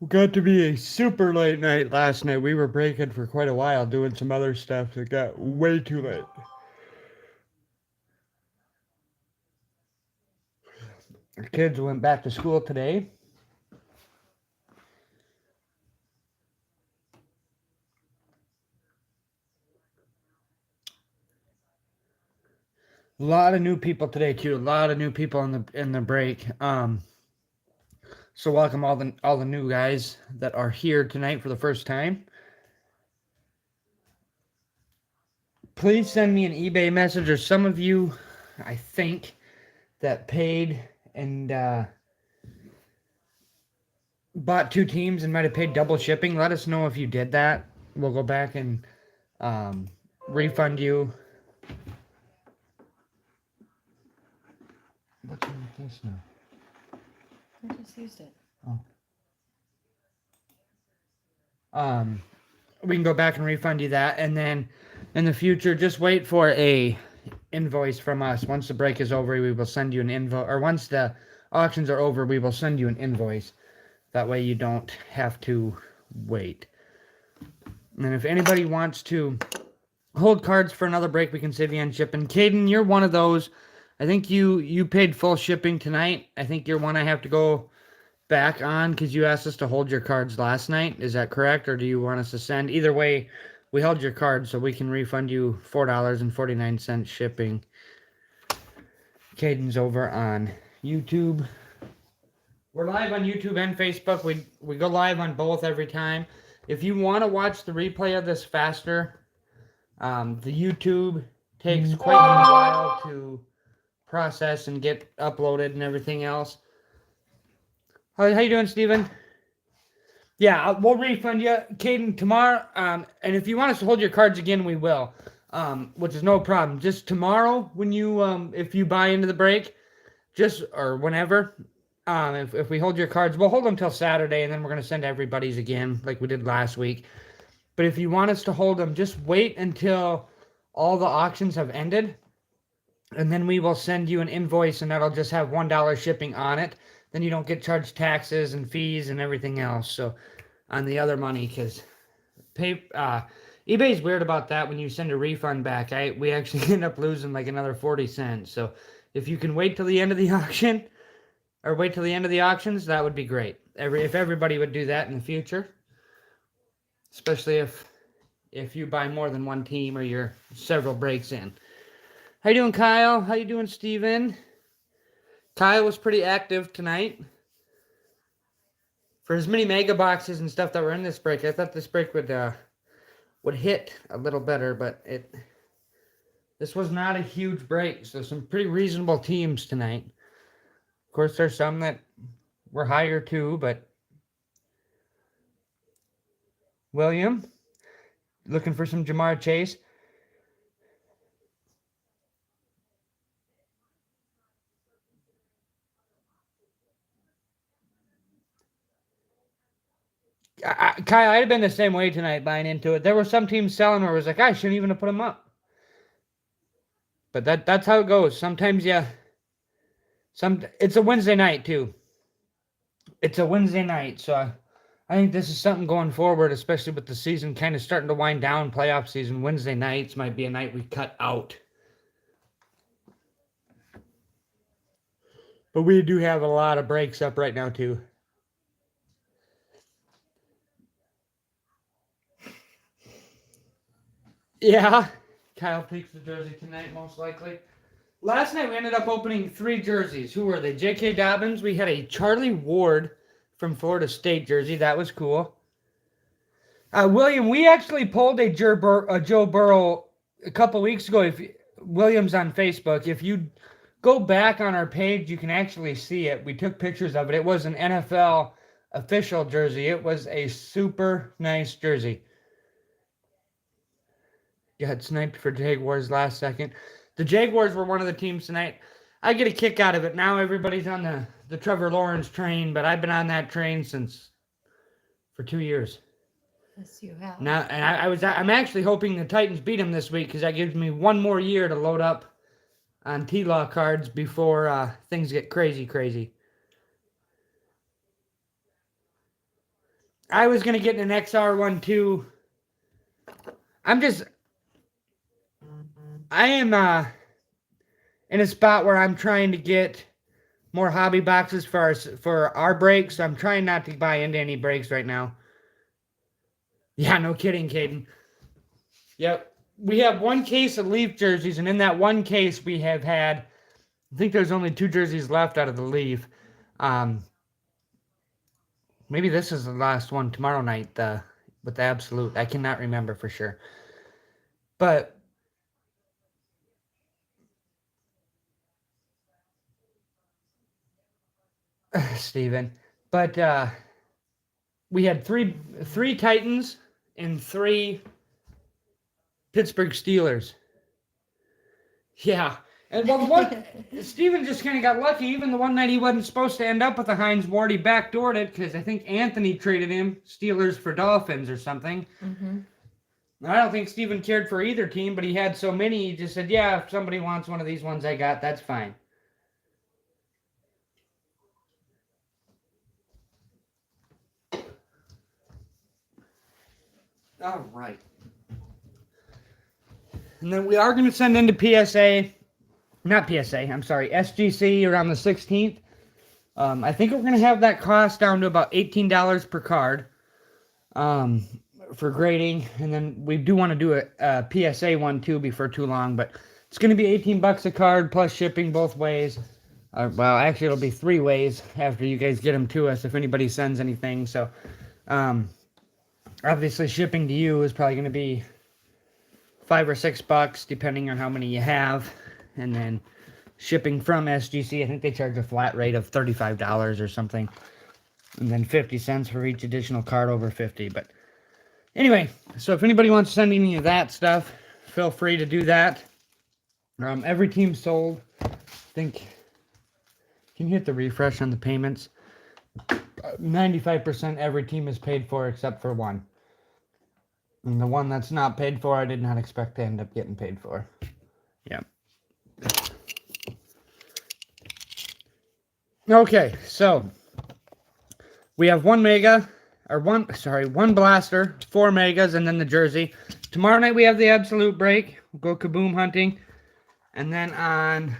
Got to be a super late night last night. We were breaking for quite a while doing some other stuff that got way too late. Our kids went back to school today. A lot of new people today too. A lot of new people in the break. So welcome all the new guys that are here tonight for the first time. Please send me an eBay message, or some of you, I think, that paid and bought two teams and might have paid double shipping. Let us know if you did that. We'll go back and um, refund you. What's wrong with this now? I just used it. Oh. We can go back and refund you that, and then in the future, just wait for a invoice from us. Once the break is over, we will send you an invoice, or once the auctions are over, we will send you an invoice. That way you don't have to wait. And if anybody wants to hold cards for another break, we can save you on shipping. Caden, you're one of those. I think you paid full shipping tonight. I think you're one I have to go back on because you asked us to hold your cards last night. Is that correct, or do you want us to send? Either way, we held your cards, so we can refund you $4.49 shipping. Caden's over on YouTube. We're live on YouTube and Facebook. We go live on both every time. If you want to watch the replay of this faster, the YouTube takes quite a while to process and get uploaded and everything else. How you doing, Steven? Yeah, we'll refund you, Caden, tomorrow. And if you want us to hold your cards again, we will, which is no problem. Just tomorrow, when you if you buy into the break, or whenever, if we hold your cards, we'll hold them till Saturday, and then we're gonna send everybody's again, like we did last week. But if you want us to hold them, just wait until all the auctions have ended, and then we will send you an invoice, and that'll just have $1 shipping on it. Then you don't get charged taxes and fees and everything else. So on the other money, because eBay's weird about that. When you send a refund back, we actually end up losing like another 40 cents. So if you can wait till the end of the auction, or wait till the end of the auctions, that would be great. If everybody would do that in the future, especially if you buy more than one team or you're several breaks in. How you doing, Kyle? How you doing, Steven? Kyle was pretty active tonight. For as many mega boxes and stuff that were in this break, I thought this break would hit a little better, but this was not a huge break, so some pretty reasonable teams tonight. Of course, there's some that were higher too, but William, looking for some Jamar Chase. Kyle, I'd have been the same way tonight buying into it. There were some teams selling where I was like, I shouldn't even have put them up. But that's how it goes. Sometimes, yeah. It's a Wednesday night, too. It's a Wednesday night, so I think this is something going forward, especially with the season kind of starting to wind down, playoff season. Wednesday nights might be a night we cut out. But we do have a lot of breaks up right now, too. Yeah, Kyle picks the jersey tonight, most likely. Last night we ended up opening 3 jerseys. Who were they? J.K. Dobbins. We had a Charlie Ward from Florida State jersey. That was cool. William, we actually pulled a Joe Burrow a couple weeks ago. William's on Facebook. If you go back on our page, you can actually see it. We took pictures of it. It was an NFL official jersey. It was a super nice jersey. Got sniped for Jaguars last second. The Jaguars were one of the teams tonight. I get a kick out of it. Now everybody's on the Trevor Lawrence train, but I've been on that train for 2 years. Yes, you have. Now, and I'm actually hoping the Titans beat them this week because that gives me one more year to load up on T-Law cards before things get crazy. I was going to get an XR one too. I am in a spot where I'm trying to get more hobby boxes for our brakes. So I'm trying not to buy into any brakes right now. Yeah, no kidding, Caden. Yep. We have one case of Leaf jerseys, and in that one case we have had, I think there's only 2 jerseys left out of the Leaf. Maybe this is the last one tomorrow night with the Absolute. I cannot remember for sure. But Steven. But we had three Titans and 3 Pittsburgh Steelers. Yeah. And well, Steven just kind of got lucky. Even the one night he wasn't supposed to end up with the Heinz Ward, he backdoored it because I think Anthony traded him Steelers for Dolphins or something. Mm-hmm. I don't think Steven cared for either team, but he had so many, he just said, yeah, if somebody wants one of these ones I got, that's fine. All right. And then we are going to send into SGC around the 16th. I think we're going to have that cost down to about $18 per card for grading. And then we do want to do a PSA one too before too long, but it's going to be $18 a card plus shipping both ways. Well, actually it'll be 3 ways after you guys get them to us if anybody sends anything. So obviously shipping to you is probably going to be $5 or $6 depending on how many you have, and then shipping from SGC, I think they charge a flat rate of $35 or something, and then 50 cents for each additional card over 50. But anyway, so if anybody wants to send any of that stuff, feel free to do that. Every team sold. I think, can you hit the refresh on the payments? 95% every team is paid for except for one. And the one that's not paid for, I did not expect to end up getting paid for. Yeah. Okay, so we have one blaster, 4 megas, and then the jersey. Tomorrow night we have the Absolute break. We'll go kaboom hunting. And then on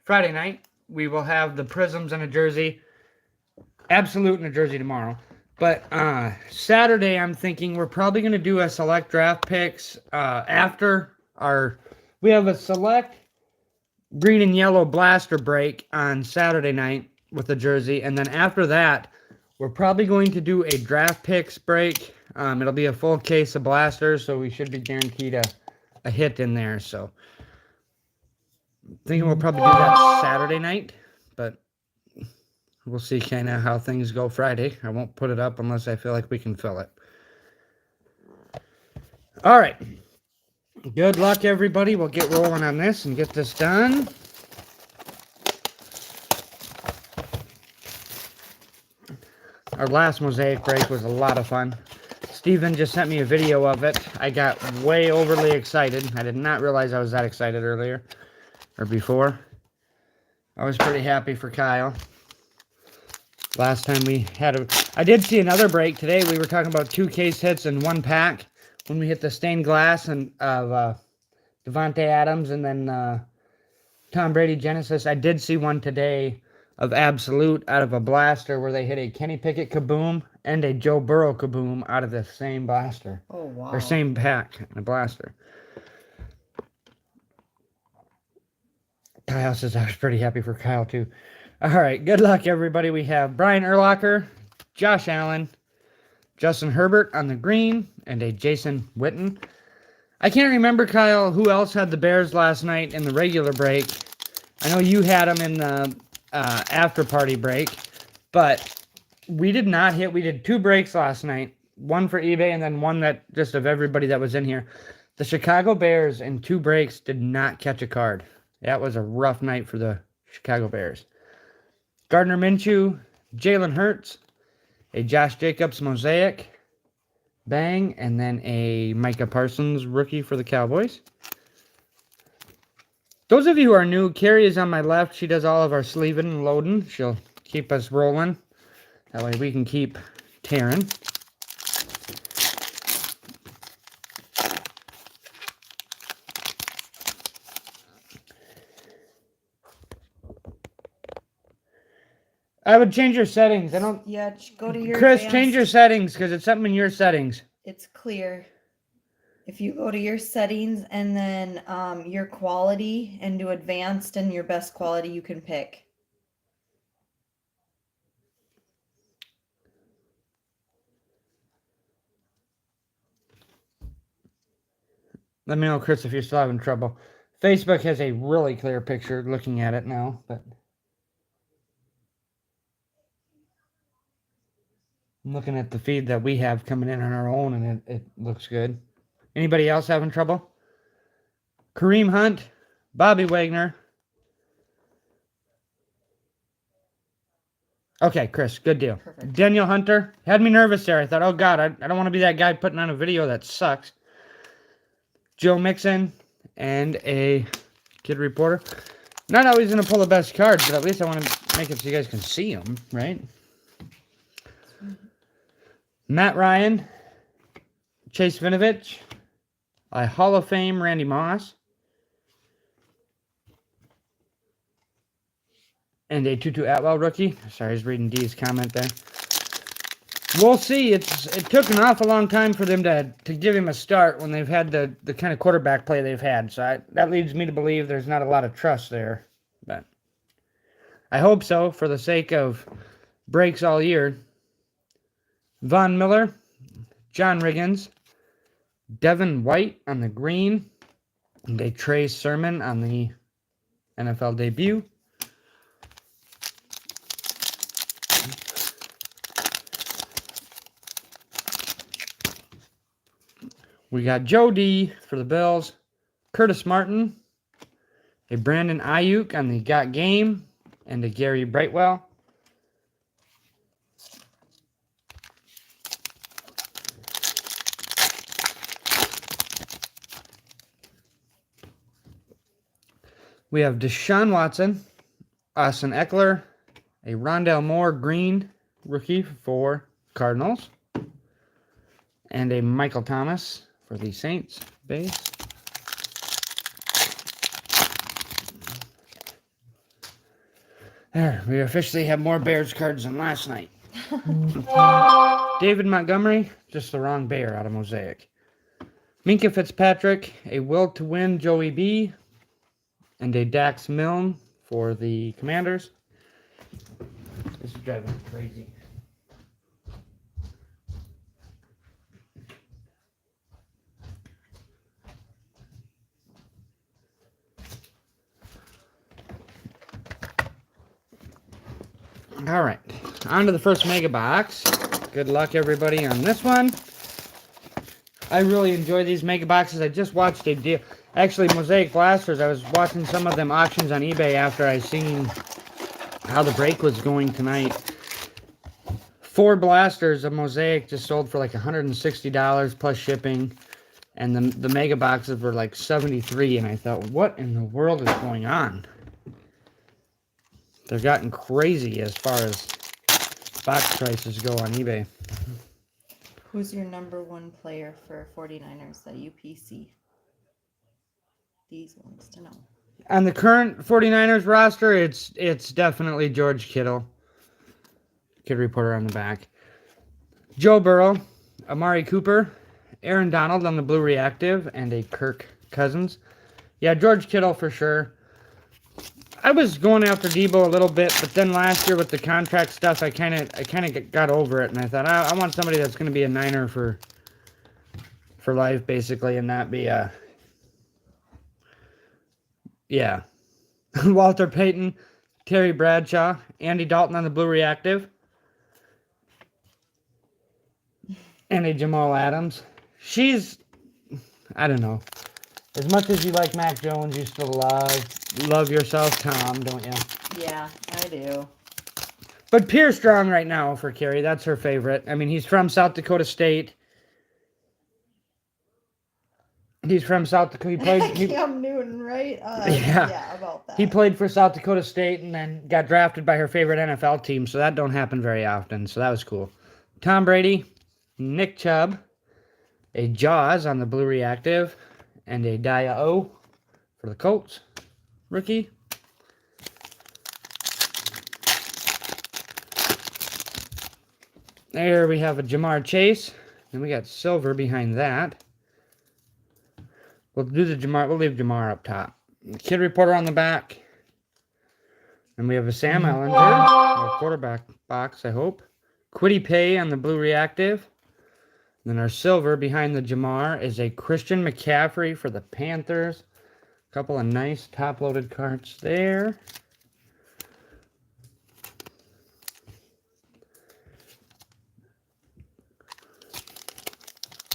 Friday night, we will have the prisms and a jersey. Absolute and a jersey tomorrow. But Saturday, I'm thinking we're probably going to do a select draft picks after we have a select green and yellow blaster break on Saturday night with the jersey. And then after that, we're probably going to do a draft picks break. It'll be a full case of blasters, so we should be guaranteed a hit in there. So I'm thinking we'll probably do that Saturday night, but we'll see kind of how things go Friday. I won't put it up unless I feel like we can fill it. All right. Good luck, everybody. We'll get rolling on this and get this done. Our last Mosaic break was a lot of fun. Steven just sent me a video of it. I got way overly excited. I did not realize I was that excited earlier or before. I was pretty happy for Kyle. Last time we had I did see another break today. We were talking about 2 case hits in 1 pack when we hit the stained glass and of Devontae Adams and then Tom Brady Genesis. I did see one today of Absolute out of a blaster where they hit a Kenny Pickett kaboom and a Joe Burrow kaboom out of the same blaster. Oh, wow. Or same pack in a blaster. Kyle says I was pretty happy for Kyle too. All right, good luck, everybody. We have Brian Urlacher, Josh Allen, Justin Herbert on the green, and a Jason Witten. I can't remember, Kyle, who else had the Bears last night in the regular break. I know you had them in the after-party break, but we did not hit. We did 2 breaks last night, one for eBay and then one that just of everybody that was in here. The Chicago Bears in 2 breaks did not catch a card. That was a rough night for the Chicago Bears. Gardner Minshew, Jalen Hurts, a Josh Jacobs Mosaic, bang, and then a Micah Parsons rookie for the Cowboys. Those of you who are new, Carrie is on my left. She does all of our sleeving and loading. She'll keep us rolling. That way we can keep Taryn. I would change your settings. I don't. Yeah, go to your Chris, advanced. change your settings because it's something in your settings. It's clear. If you go to your settings and then your quality and do advanced and your best quality you can pick. Let me know, Chris, if you're still having trouble. Facebook has a really clear picture looking at it now, but I'm looking at the feed that we have coming in on our own, and it looks good. Anybody else having trouble? Kareem Hunt, Bobby Wagner. Okay, Chris, good deal. Perfect. Daniel Hunter. Had me nervous there. I thought, oh, God, I don't want to be that guy putting on a video that sucks. Joe Mixon and a kid reporter. Not always going to pull the best cards, but at least I want to make it so you guys can see them, right? Matt Ryan, Chase Vinovich, a Hall of Fame Randy Moss, and a Tutu Atwell rookie. Sorry, I was reading D's comment there. We'll see. It took an awful long time for them to give him a start when they've had the kind of quarterback play they've had. So that leads me to believe there's not a lot of trust there. But I hope so for the sake of breaks all year. Von Miller, John Riggins, Devin White on the green, and a Trey Sermon on the NFL debut. We got Joe D for the Bills, Curtis Martin, a Brandon Ayuk on the Got Game, and a Gary Brightwell. We have Deshaun Watson, Austin Eckler, a Rondale Moore green rookie for Cardinals, and a Michael Thomas for the Saints base. There, we officially have more Bears cards than last night. David Montgomery, just the wrong Bear out of Mosaic. Minka Fitzpatrick, a Will to Win Joey B, and a Dax Milne for the Commanders. This is driving me crazy. All right, on to the first mega box. Good luck, everybody, on this one. I really enjoy these mega boxes. I just watched a deal. Actually, Mosaic Blasters, I was watching some of them auctions on eBay after I seen how the break was going tonight. 4 blasters of Mosaic just sold for like $160 plus shipping. And the mega boxes were like $73. And I thought, what in the world is going on? They're gotten crazy as far as box prices go on eBay. Who's your number one player for 49ers at UPC? These ones to know. On the current 49ers roster, it's definitely George Kittle. Kid reporter on the back. Joe Burrow, Amari Cooper, Aaron Donald on the blue reactive, and a Kirk Cousins. Yeah, George Kittle for sure. I was going after Debo a little bit, but then last year with the contract stuff, I kind of got over it, and I thought I want somebody that's going to be a Niner for life, basically, and not be a Walter Payton, Terry Bradshaw, Andy Dalton on the blue reactive, and a Jamal Adams. I don't know. As much as you like Mac Jones, you still love yourself Tom, don't you? Yeah, I do. But Pierre Strong right now for Carrie. That's her favorite. I mean, he's from South Dakota State. He's from South Dakota. He played. Cam Newton, right? Yeah, about that. He played for South Dakota State and then got drafted by her favorite NFL team. So that don't happen very often. So that was cool. Tom Brady, Nick Chubb, a Jaws on the blue reactive, and a Dia O for the Colts rookie. There we have a Jamar Chase. Then we got silver behind that. We'll leave Jamar up top. Kid Reporter on the back. And we have a Sam Ellinger, or quarterback box, I hope. Quiddy Pay on the blue reactive. Then our silver behind the Jamar is a Christian McCaffrey for the Panthers. A couple of nice top-loaded cards there.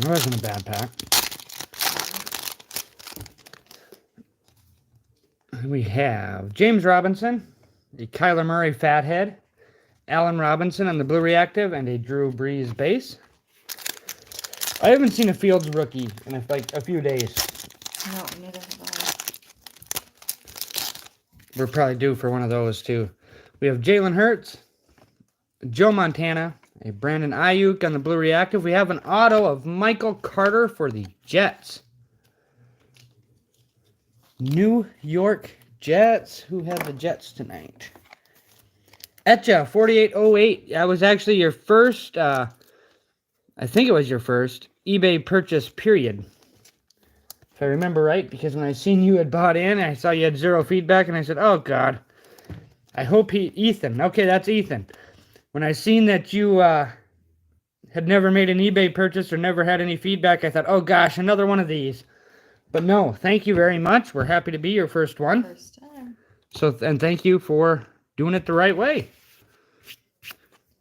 That wasn't a bad pack. We have James Robinson, the Kyler Murray Fathead, Allen Robinson on the blue reactive, and a Drew Brees base. I haven't seen a Fields rookie in like a few days. No, neither have I. We're probably due for one of those too. We have Jalen Hurts, Joe Montana, a Brandon Ayuk on the blue reactive. We have an auto of Michael Carter for the Jets. New York Jets. Who have the Jets tonight? Etcha 4808. That was actually your first, I think it was your first eBay purchase, period. If I remember right, because when I seen you had bought in, I saw you had 0 feedback, and I said, oh, God. I hope Ethan. Okay, that's Ethan. When I seen that you had never made an eBay purchase or never had any feedback, I thought, oh, gosh, another one of these. But no, thank you very much. We're happy to be your first one. First time. So, and thank you for doing it the right way.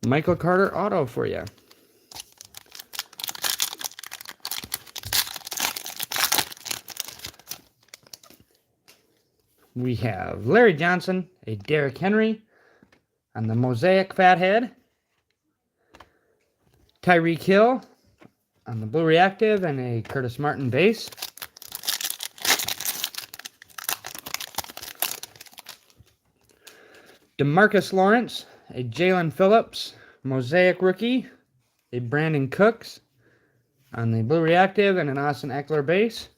Michael Carter auto for you. We have Larry Johnson, a Derrick Henry on the Mosaic Fathead. Tyreek Hill on the blue reactive and a Curtis Martin base. DeMarcus Lawrence, a Jalen Phillips Mosaic rookie, a Brandon Cooks on the blue reactive and an Austin Eckler base.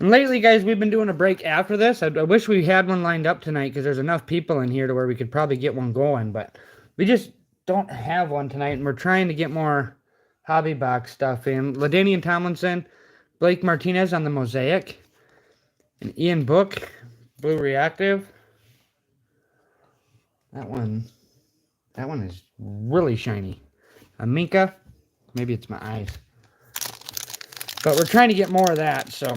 And lately, guys, we've been doing a break after this. I wish we had one lined up tonight because there's enough people in here to where we could probably get one going, but we just don't have one tonight, and we're trying to get more hobby box stuff in. LaDainian Tomlinson, Blake Martinez on the Mosaic, and Ian Book, blue reactive. That one is really shiny. Minka, maybe it's my eyes. But we're trying to get more of that, so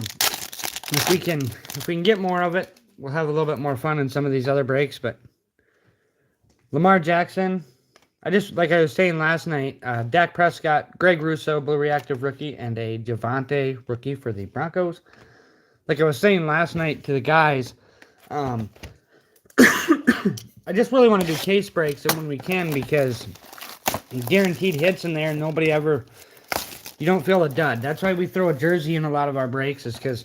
if we can get more of it, we'll have a little bit more fun in some of these other breaks. But Lamar Jackson, like I was saying last night, Dak Prescott, Greg Russo, blue reactive rookie, and a Javonte rookie for the Broncos. Like I was saying last night to the guys, I just really want to do case breaks and when we can, because guaranteed hits in there, nobody ever, you don't feel a dud. That's why we throw a jersey in a lot of our breaks, is because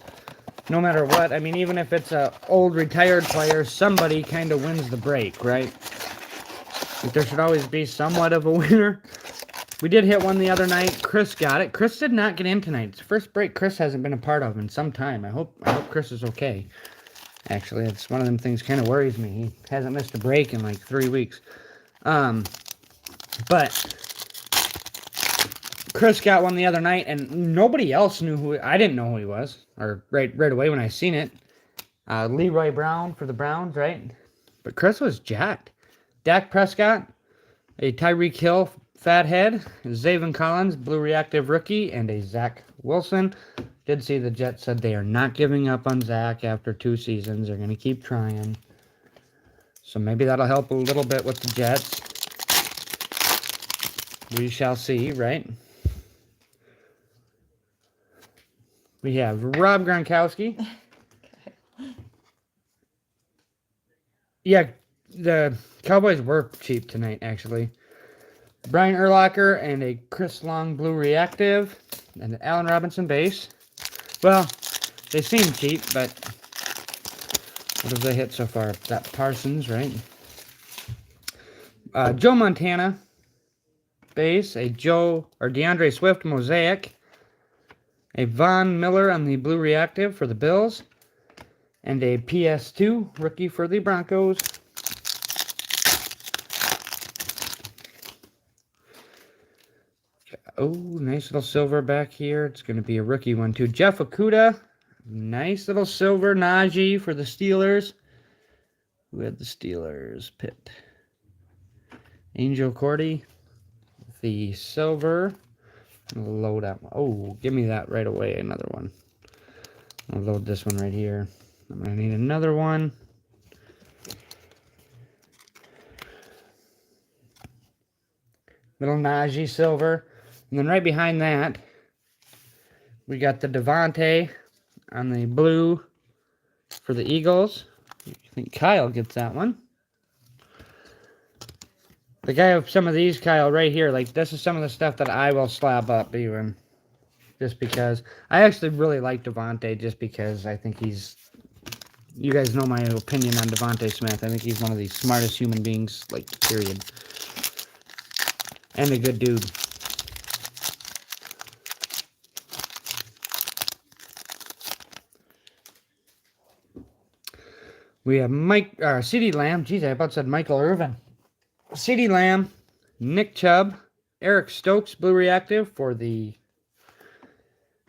no matter what, I mean, even if it's a old retired player, somebody kind of wins the break, right? Like there should always be somewhat of a winner. We did hit one the other night. Chris got it. Chris did not get in tonight. It's the first break Chris hasn't been a part of in some time. I hope Chris is okay. Actually, it's one of them things kind of worries me. He hasn't missed a break in like 3 weeks. But Chris got one the other night, and nobody else knew who. I didn't know who he was, or right away when I seen it. Leroy Brown for the Browns, right? But Chris was jacked. Dak Prescott, a Tyreek Hill Fathead, Zaven Collins, blue reactive rookie, and a Zach Wilson. Did see the Jets said they are not giving up on Zach after 2 seasons. They're going to keep trying. So maybe that'll help a little bit with the Jets. We shall see, right? We have Rob Gronkowski. Okay. Yeah, the Cowboys were cheap tonight, actually. Brian Urlacher and a Chris Long blue reactive and an Allen Robinson base. Well, they seem cheap, but what have they hit so far? That Parsons, right? Joe Montana base, a DeAndre Swift Mosaic, a Von Miller on the Blue Reactive for the Bills, and a PS2 rookie for the Broncos. Oh, nice little silver back here. It's going to be a rookie one too. Jeff Okudah, nice little silver Najee for the Steelers. Who had the Steelers? Pitt. Angel Cordy, the silver. Load up. Oh, give me that right away. Another one. I'll load this one right here. I'm going to need another one. Little Najee silver. And then right behind that, we got the Devontae on the blue for the Eagles. I think Kyle gets that one. The guy of some of these, Kyle, right here, like this is some of the stuff that I will slab up even. Just because. I actually really like Devontae just because I think he's... You guys know my opinion on Devontae Smith. I think he's one of the smartest human beings, like, period. And a good dude. We have CeeDee Lamb. Jeez, I about said Michael Irvin. CeeDee Lamb, Nick Chubb, Eric Stokes, Blue Reactive for the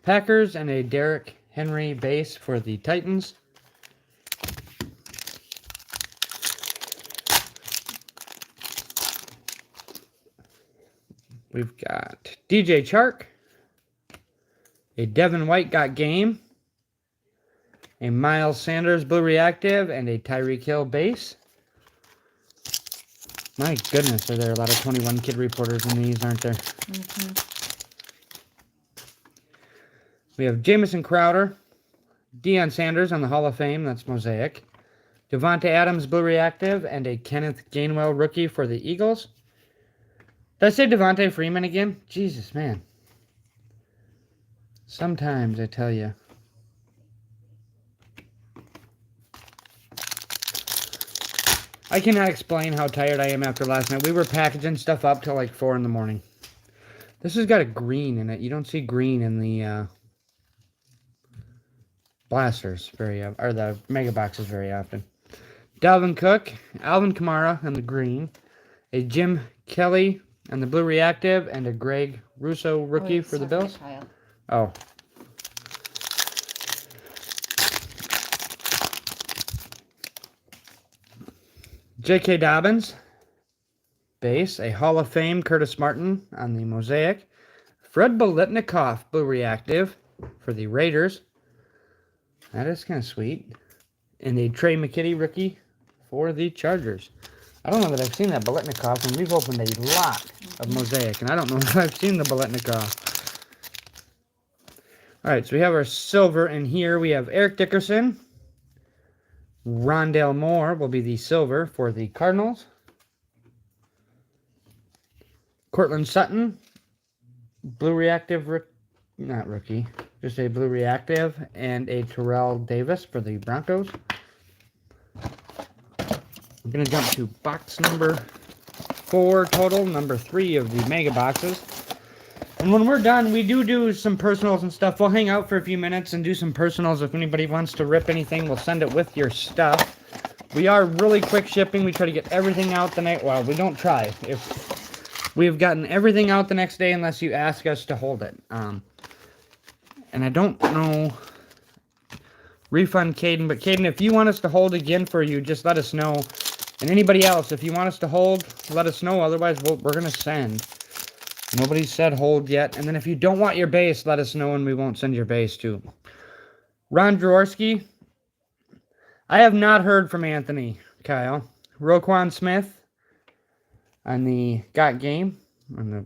Packers, and a Derrick Henry base for the Titans. We've got DJ Chark, a Devin White got game, a Miles Sanders Blue Reactive, and a Tyreek Hill base. My goodness, are there a lot of 21 kid reporters in these, aren't there? Mm-hmm. We have Jamison Crowder, Deion Sanders on the Hall of Fame, that's Mosaic. Devontae Adams Blue Reactive, and a Kenneth Gainwell rookie for the Eagles. Did I say Devontae Freeman again? Jesus, man. Sometimes, I tell you. I cannot explain how tired I am after last night. We were packaging stuff up till like 4 in the morning. This has got a green in it. You don't see green in the blasters or the mega boxes very often. Dalvin Cook, Alvin Kamara on the green, a Jim Kelly on the Blue Reactive, and a Greg Russo rookie for the Bills. Oh. J.K. Dobbins, base, a Hall of Fame Curtis Martin on the Mosaic. Fred Biletnikoff, Blue Reactive for the Raiders. That is kind of sweet. And a Trey McKitty rookie for the Chargers. I don't know that I've seen that Biletnikoff, and we've opened a lot of Mosaic, and I don't know if I've seen the Biletnikoff. All right, so we have our silver in here. We have Eric Dickerson. Rondale Moore will be the silver for the Cardinals. Cortland Sutton, Blue Reactive, not rookie, just a Blue Reactive, and a Terrell Davis for the Broncos. We're going to jump to box number 4 total, number 3 of the mega boxes. And when we're done, we do some personals and stuff. We'll hang out for a few minutes and do some personals. If anybody wants to rip anything, we'll send it with your stuff. We are really quick shipping. We try to get everything out the night. Well, we don't try. If we've gotten everything out the next day unless you ask us to hold it. And I don't know. Refund Caden. But Caden, if you want us to hold again for you, just let us know. And anybody else, if you want us to hold, let us know. Otherwise, we're going to send. Nobody said hold yet. And then if you don't want your base, let us know and we won't send your base too. Ron Jaworski. I have not heard from Anthony, Kyle. Roquan Smith on the Got Game, on the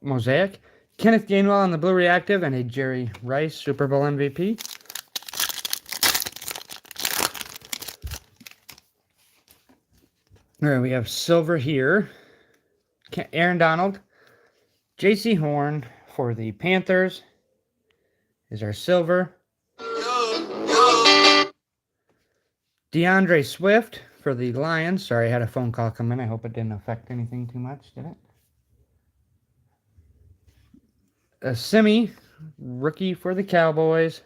Mosaic. Kenneth Gainwell on the Blue Reactive, and a Jerry Rice Super Bowl MVP. All right, we have silver here. Aaron Donald, J.C. Horn for the Panthers is our silver. DeAndre Swift for the Lions. Sorry, I had a phone call come in. I hope it didn't affect anything too much, did it? A Simi, rookie for the Cowboys.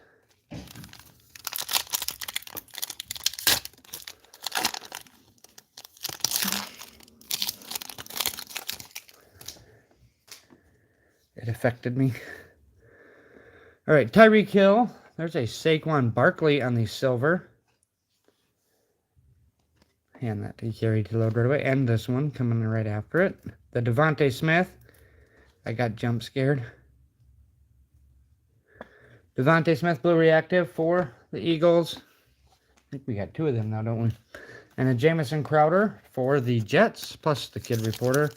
It affected me. All right, Tyreek Hill. There's a Saquon Barkley on the silver. Hand that to Carrie to load right away. And this one coming right after it. The Devontae Smith. I got jump scared. Devontae Smith, blue reactive for the Eagles. I think we got 2 of them now, don't we? And a Jamison Crowder for the Jets, plus the Kid Reporter.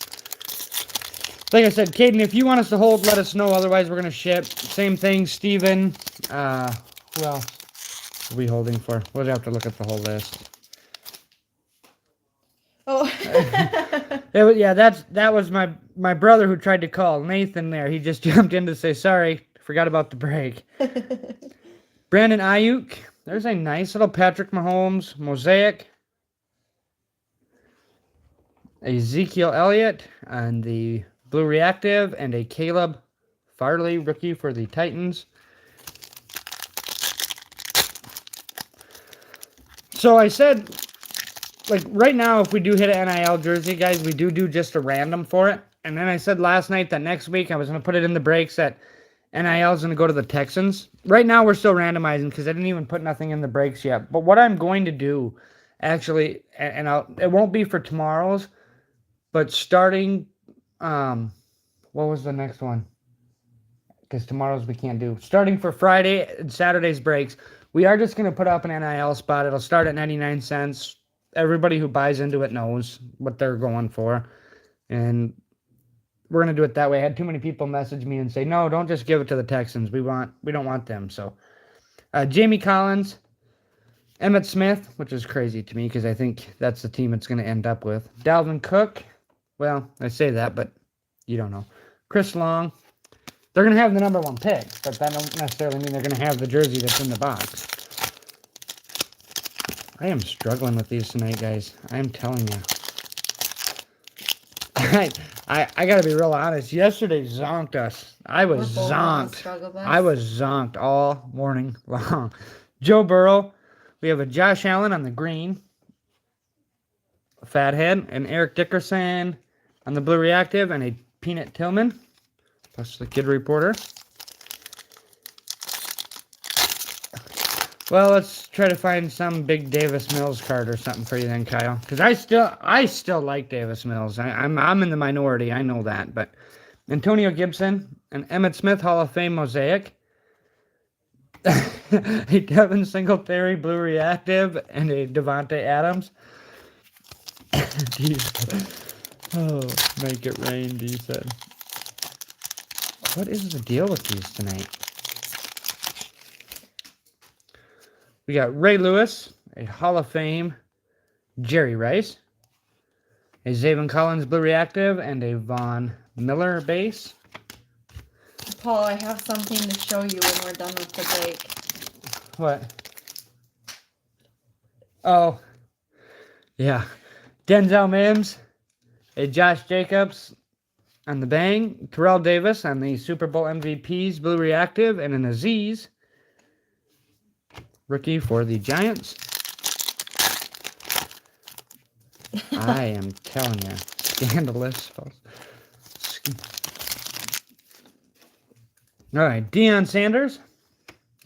Like I said, Caden, if you want us to hold, let us know. Otherwise, we're going to ship. Same thing, Steven. Who else are we holding for? We'll have to look at the whole list. Oh. Yeah, that was my brother who tried to call. Nathan there. He just jumped in to say, sorry, forgot about the break. Brandon Ayuk. There's a nice little Patrick Mahomes Mosaic. Ezekiel Elliott on the blue reactive, and a Caleb Farley rookie for the Titans. So I said, like, right now, if we do hit an NIL jersey, guys, we do just a random for it. And then I said last night that next week I was going to put it in the breaks that NIL is going to go to the Texans. Right now, we're still randomizing because I didn't even put nothing in the breaks yet. But what I'm going to do, actually, and it won't be for tomorrow's, but starting, what was the next one? Because tomorrow's we can't do. Starting for Friday and Saturday's breaks, we are just going to put up an NIL spot. It'll start at 99 cents. Everybody who buys into it knows what they're going for. And we're going to do it that way. I had too many people message me and say, no, don't just give it to the Texans. We don't want them. So, Jamie Collins, Emmitt Smith, which is crazy to me because I think that's the team it's going to end up with. Dalvin Cook. Well, I say that, but you don't know. Chris Long. They're going to have the number 1 pick, but that don't necessarily mean they're going to have the jersey that's in the box. I am struggling with these tonight, guys. I am telling you. I got to be real honest. Yesterday zonked us. I was zonked. I was zonked all morning long. Joe Burrow. We have a Josh Allen on the green. Fathead. And Eric Dickerson on the blue reactive. And a Peanut Tillman. Plus the Kid Reporter. Well, let's try to find some big Davis Mills card or something for you then, Kyle. Because I still like Davis Mills. I'm in the minority. I know that. But Antonio Gibson, an Emmitt Smith Hall of Fame Mosaic, a Devin Singletary Blue Reactive, and a Devontae Adams. Oh, make it rain, D said. What is the deal with these tonight? We got Ray Lewis, a Hall of Fame Jerry Rice, a Zaven Collins Blue Reactive, and a Von Miller base. Paul, I have something to show you when we're done with the break. What? Oh, yeah. Denzel Mims, a Josh Jacobs on the bang, Terrell Davis on the Super Bowl MVPs Blue Reactive, and an Aziz rookie for the Giants. I am telling you, scandalous. All right, Deion Sanders,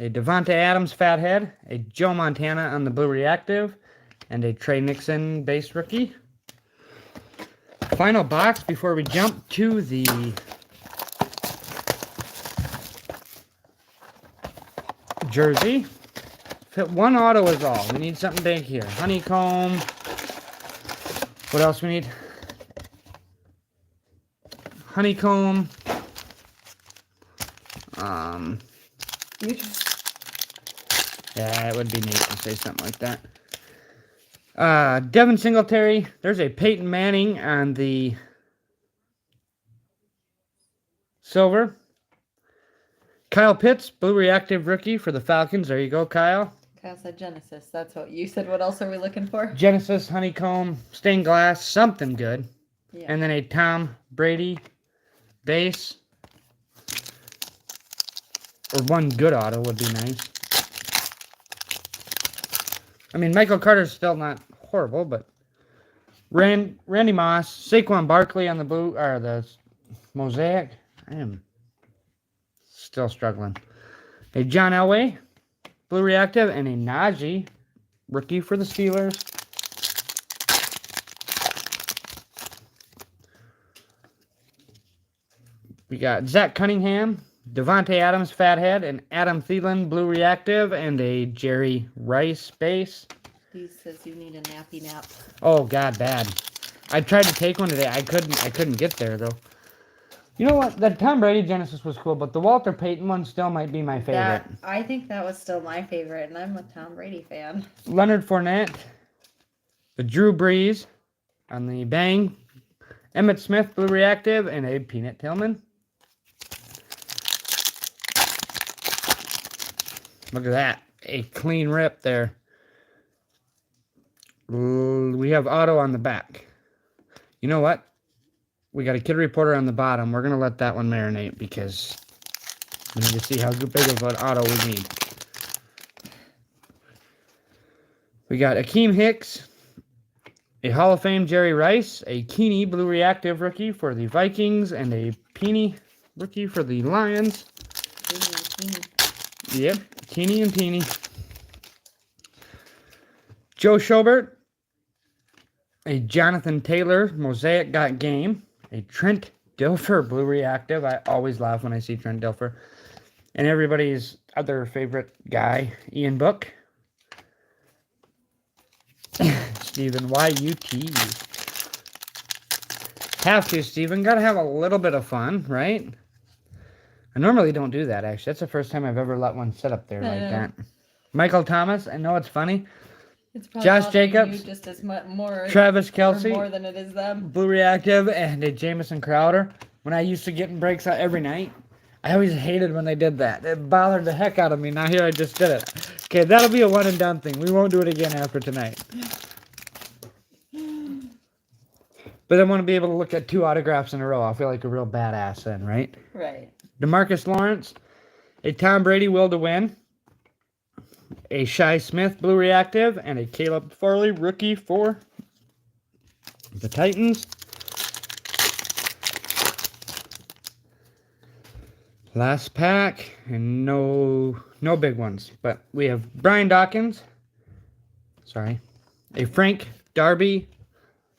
a Devontae Adams Fathead, a Joe Montana on the Blue Reactive, and a Trey Nixon base rookie. Final box before we jump to the jersey. Fit 1 auto is all. We need something big here. Honeycomb. What else we need? Honeycomb. Yeah, it would be neat to say something like that. Devin Singletary. There's a Peyton Manning on the silver. Kyle Pitts, blue reactive rookie for the Falcons. There you go, Kyle. Kyle said Genesis. That's what you said. What else are we looking for? Genesis, honeycomb, stained glass, something good. Yeah. And then a Tom Brady base. Or one good auto would be nice. I mean, Michael Carter's still not horrible, but Randy Moss, Saquon Barkley on the blue, or the Mosaic. I am still struggling. A John Elway, blue reactive, and a Najee, rookie for the Steelers. We got Zach Cunningham, Devontae Adams, fathead, and Adam Thielen, blue reactive, and a Jerry Rice base. He says you need a nappy nap. Oh God, bad. I tried to take one today. I couldn't get there though. You know what? That Tom Brady Genesis was cool, but the Walter Payton one still might be my favorite. I think that was still my favorite, and I'm a Tom Brady fan. Leonard Fournette, the Drew Brees on the bang, Emmitt Smith, blue reactive, and a Peanut Tillman. Look at that. A clean rip there. We have auto on the back. You know what? We got a Kid Reporter on the bottom. We're going to let that one marinate because we need to see how big of an auto we need. We got Akeem Hicks, a Hall of Fame Jerry Rice, a Keeney blue reactive rookie for the Vikings, and a Peeny rookie for the Lions. Yep, Keeney and Peeny. Joe Schobert, a Jonathan Taylor Mosaic got game, a Trent Dilfer blue reactive. I always laugh when I see Trent Dilfer. And everybody's other favorite guy, Ian Book. Steven, why you tease? Have to, Steven. Gotta have a little bit of fun, right? I normally don't do that, actually. That's the first time I've ever let one sit up there like that. Michael Thomas, I know it's funny. It's probably Josh Jacobs, you just as much more Travis Kelce, more than it is them. blue reactive, and a Jamison Crowder. When I used to get in breaks out every night, I always hated when they did that. It bothered the heck out of me. Now here I just did it. Okay, that'll be a one and done thing. We won't do it again after tonight. But I want to be able to look at 2 autographs in a row. I'll feel like a real badass then, right? Right. DeMarcus Lawrence, a Tom Brady will to win, a Shi Smith blue reactive, and a Caleb Farley rookie for the Titans. Last pack, and no big ones, but we have Brian Dawkins, a Frank Darby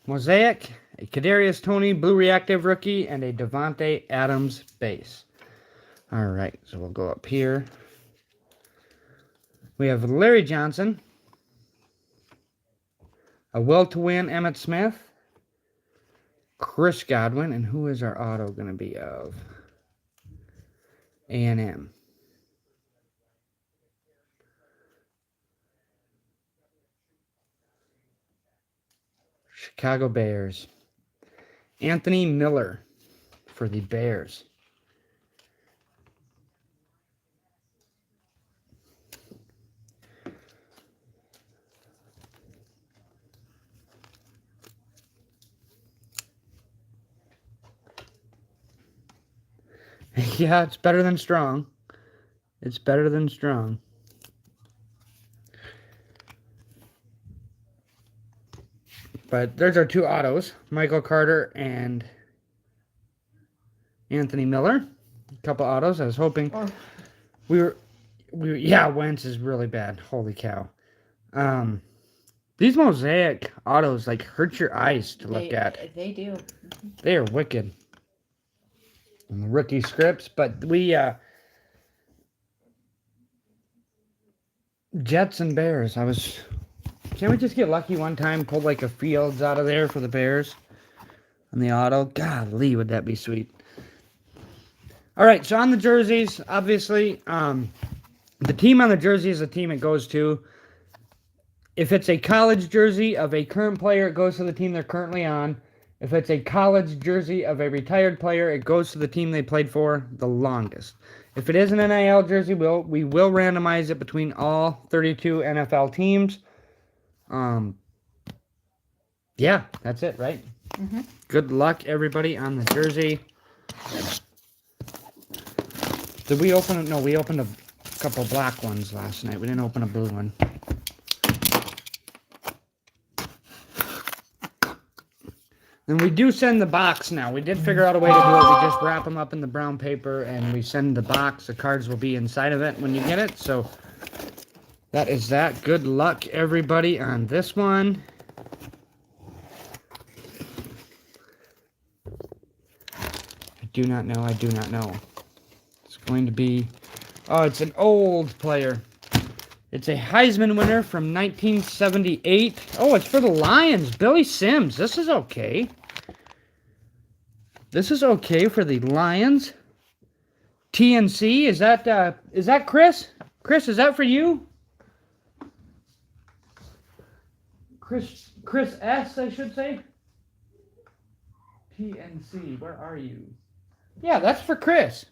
Mosaic, a Kadarius Toney blue reactive rookie, and a Devontae Adams base. All right, so we'll go up here. We have Larry Johnson, a will to win Emmitt Smith, Chris Godwin, and who is our auto going to be of? A&M. Chicago Bears. Anthony Miller for the Bears. Yeah, it's better than strong. It's better than strong. But there's our 2 autos, Michael Carter and Anthony Miller. A couple autos. I was hoping we were yeah, Wentz is really bad. Holy cow. These Mosaic autos like hurt your eyes to look at. They do. They are wicked. And the rookie scripts, but we Jets and Bears. Can't we just get lucky one time, pull like a Fields out of there for the Bears on the auto? Golly, would that be sweet. All right, so on the jerseys, obviously, the team on the jersey is the team it goes to. If it's a college jersey of a current player, it goes to the team they're currently on. If it's a college jersey of a retired player, it goes to the team they played for the longest. If it is an NIL jersey, we will randomize it between all 32 NFL teams. Yeah, that's it, right? Mm-hmm. Good luck, everybody, on the jersey. Did we open it? No, we opened a couple black ones last night. We didn't open a blue one. And we do send the box now. We did figure out a way to do it. We just wrap them up in the brown paper and we send the box. The cards will be inside of it when you get it. So that is that. Good luck, everybody, on this one. I do not know. I do not know. It's going to be... Oh, it's an old player. It's a Heisman winner from 1978. Oh, it's for the Lions. Billy Sims. This is okay. This is okay for the Lions. TNC. Is that Chris? Chris, is that for you? Chris S, I should say. TNC. Where are you? Yeah, that's for Chris.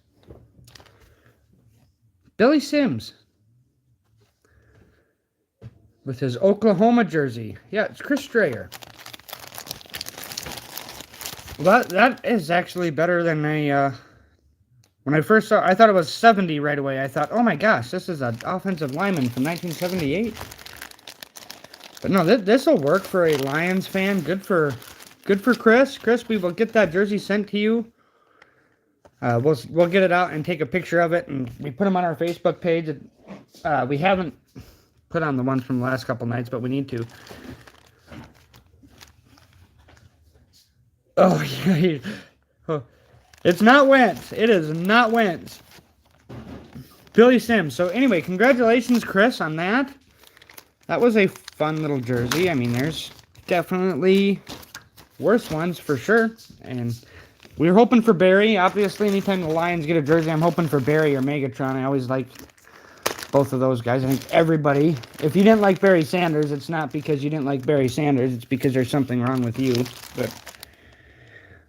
Billy Sims. With his Oklahoma jersey. Yeah, it's Chris Strayer. Well, that is actually better than when I first saw, I thought it was 70 right away. I thought, oh my gosh, this is an offensive lineman from 1978. But no, this will work for a Lions fan. Good for Chris. Chris, we will get that jersey sent to you. We'll get it out and take a picture of it, and we put them on our Facebook page. We haven't put on the ones from the last couple nights, but we need to. Oh, yeah. It's not Wentz. It is not Wentz. Billy Sims. So anyway, congratulations, Chris, on that. That was a fun little jersey. I mean, there's definitely worse ones for sure. And we were hoping for Barry. Obviously, anytime the Lions get a jersey, I'm hoping for Barry or Megatron. I always like both of those guys. I think everybody, if you didn't like Barry Sanders, it's not because you didn't like Barry Sanders. It's because there's something wrong with you.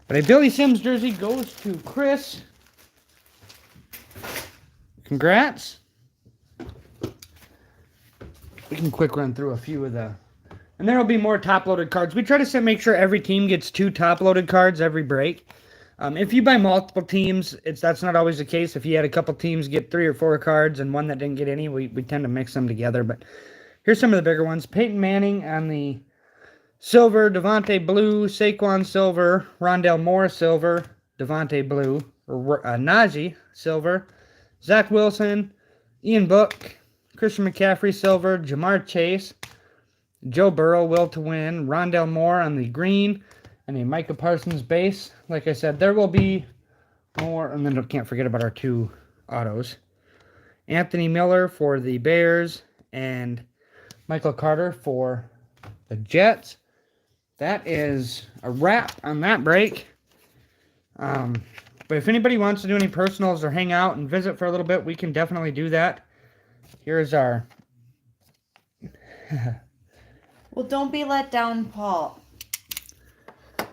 But a Billy Sims jersey goes to Chris. Congrats. We can quick run through a few of the... And there will be more top-loaded cards. We try to make sure every team gets 2 top-loaded cards every break. If you buy multiple teams, that's not always the case. If you had a couple teams get 3 or 4 cards and one that didn't get any, we tend to mix them together. But here's some of the bigger ones. Peyton Manning on the silver, Devontae blue, Saquon silver, Rondale Moore silver, Devontae blue, Najee silver, Zach Wilson, Ian Book, Christian McCaffrey silver, Jamar Chase, Joe Burrow will to win, Rondale Moore on the green, and a Micah Parsons base. Like I said, there will be more, and then can't forget about our 2 autos. Anthony Miller for the Bears, and Michael Carter for the Jets. That is a wrap on that break. But if anybody wants to do any personals or hang out and visit for a little bit, we can definitely do that. Here's our... Well, don't be let down, Paul.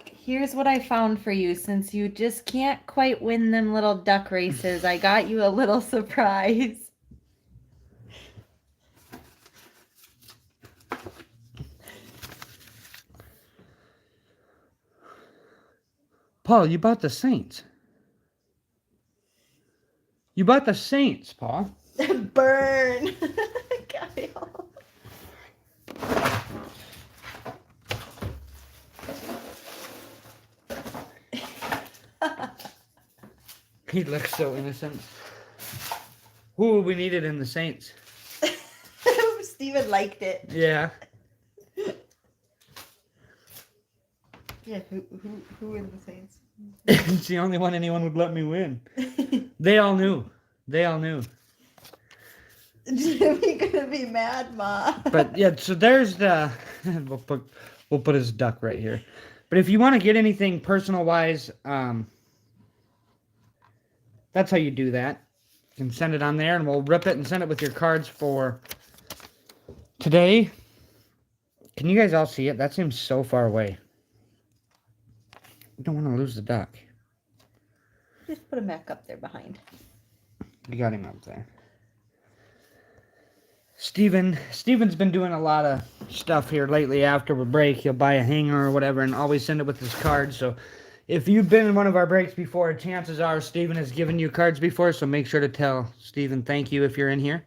Here's what I found for you. Since you just can't quite win them little duck races, I got you a little surprise. Paul, you bought the Saints. You bought the Saints, Paul. Burn. Kyle. He looks so innocent. Who we needed in the Saints? Steven liked it. Yeah. Yeah, who in the Saints? It's the only one anyone would let me win. They all knew. They all knew. Jimmy gonna be mad, Ma. But yeah, so there's the we'll put his duck right here. But if you want to get anything personal wise, that's how you do that. You can send it on there and we'll rip it and send it with your cards for today. Can you guys all see it? That seems so far away. You don't want to lose the duck. Just put him back up there behind. You got him up there. Steven's been doing a lot of stuff here lately after a break. He'll buy a hanger or whatever and always send it with his card. So if you've been in one of our breaks before, chances are Steven has given you cards before. So make sure to tell Steven thank you if you're in here.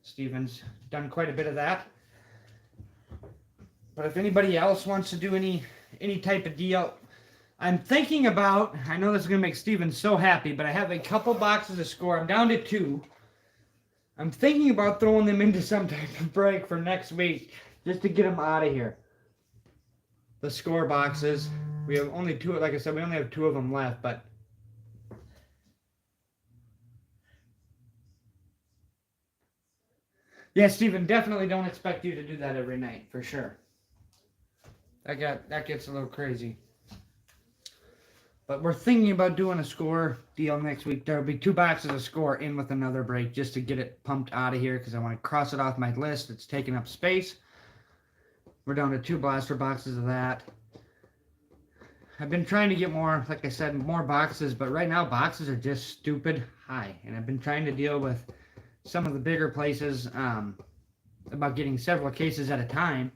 Steven's done quite a bit of that. But if anybody else wants to do any type of deal, I'm thinking about, I know this is going to make Steven so happy, but I have a couple boxes of score. I'm down to 2. I'm thinking about throwing them into some type of break for next week, just to get them out of here. The score boxes. We have only 2, like I said, we only have 2 of them left, but yeah, Steven, definitely don't expect you to do that every night, for sure. That gets a little crazy. But we're thinking about doing a score deal next week. There'll be 2 boxes of score in with another break just to get it pumped out of here because I want to cross it off my list. It's taking up space. We're down to 2 blaster boxes of that. I've been trying to get more, like I said, more boxes, but right now boxes are just stupid high. And I've been trying to deal with some of the bigger places about getting several cases at a time.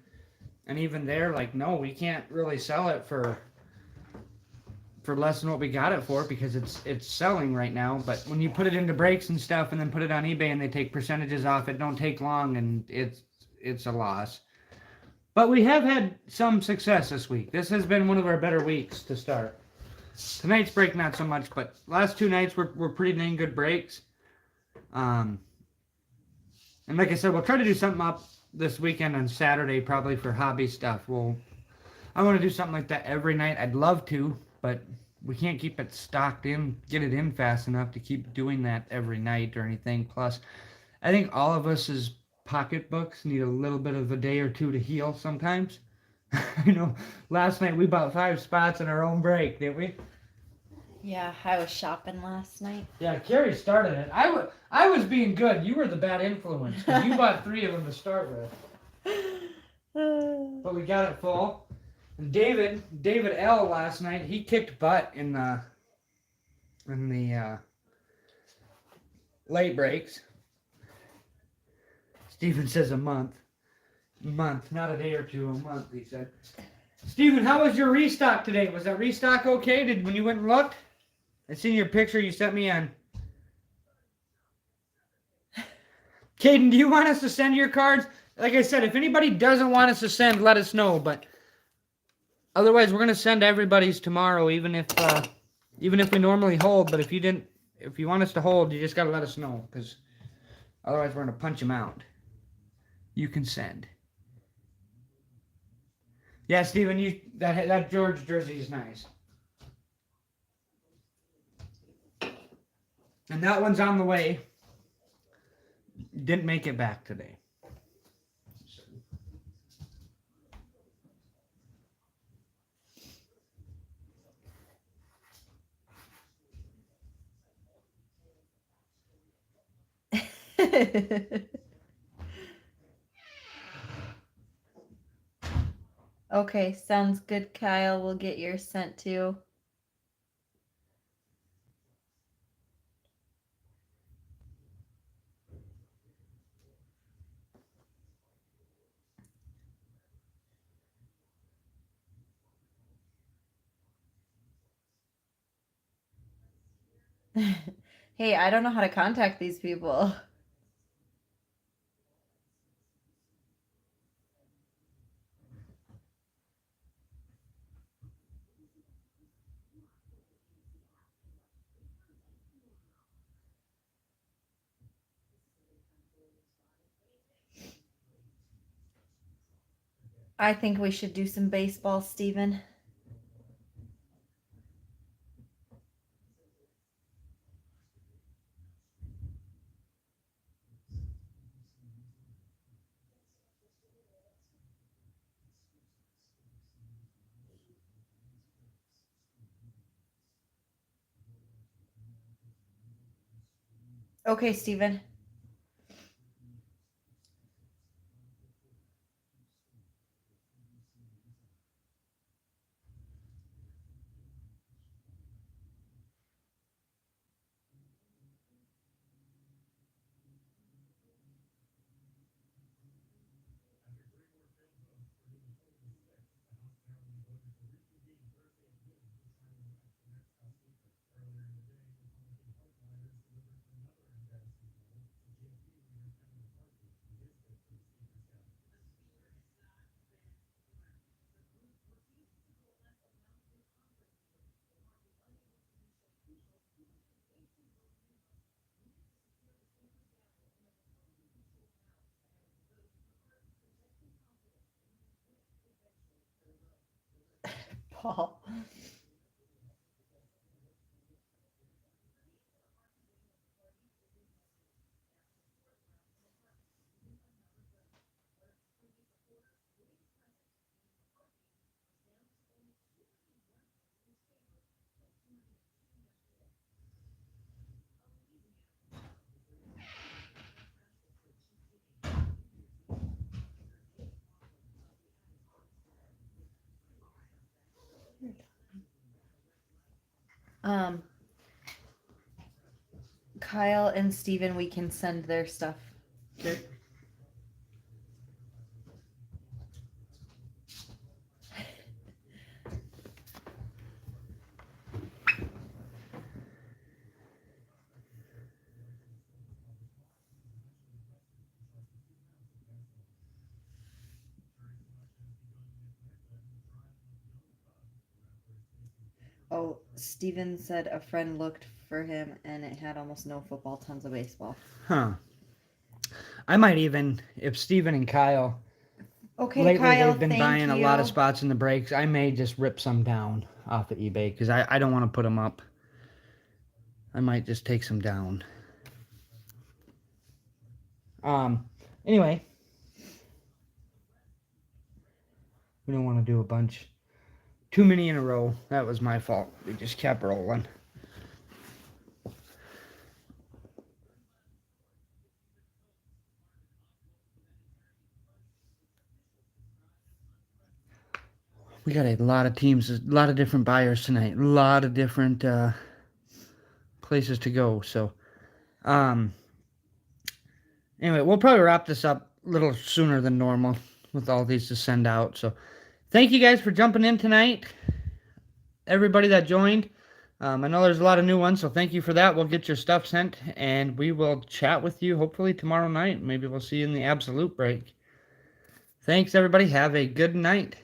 And even they're like, no, we can't really sell it for less than what we got it for because it's selling right now. But when you put it into breaks and stuff and then put it on eBay and they take percentages off, it don't take long and it's a loss. But we have had some success this week. This has been one of our better weeks to start. Tonight's break not so much, but last 2 nights were pretty dang good breaks. And like I said, we'll try to do something up this weekend on Saturday probably for hobby stuff. I want to do something like that every night. I'd love to, but we can't keep it stocked in, get it in fast enough to keep doing that every night or anything. Plus, I think all of us pocketbooks need a little bit of a day or 2 to heal sometimes. You know, last night we bought 5 spots in our own break, didn't we? Yeah, I was shopping last night. Yeah, Carrie started it. I was being good. You were the bad influence because you bought 3 of them to start with. But we got it full. And David L last night, he kicked butt in the late breaks. Steven says a month, not a day or 2, a month, he said. Steven, how was your restock today? Was that restock okay? When you went and looked? I seen your picture you sent me on. Caden, do you want us to send your cards? Like I said, if anybody doesn't want us to send, let us know, but otherwise, we're gonna send everybody's tomorrow, even if we normally hold. But if you want us to hold, you just gotta let us know, because otherwise we're gonna punch them out. You can send. Yeah, Steven, that George jersey is nice, and that one's on the way. Didn't make it back today. Okay, sounds good, Kyle. We'll get yours sent too. Hey, I don't know how to contact these people. I think we should do some baseball, Steven. Okay, Steven. football. Kyle and Steven, we can send their stuff. Okay. Oh, Steven said a friend looked for him and it had almost no football, tons of baseball. Huh. I might even, if Steven and Kyle, Okay, lately Kyle, they've been thank buying you. a lot of spots in the breaks, I may just rip some down off of eBay because I don't want to put them up. I might just take some down. Anyway, we don't want to do a bunch. Too many in a row. That was my fault. We just kept rolling. We got a lot of teams, a lot of different buyers tonight, a lot of different places to go. So, anyway, we'll probably wrap this up a little sooner than normal with all these to send out. So, thank you guys for jumping in tonight. Everybody that joined. I know there's a lot of new ones, so thank you for that. We'll get your stuff sent, and we will chat with you hopefully tomorrow night. Maybe we'll see you in the absolute break. Thanks, everybody. Have a good night.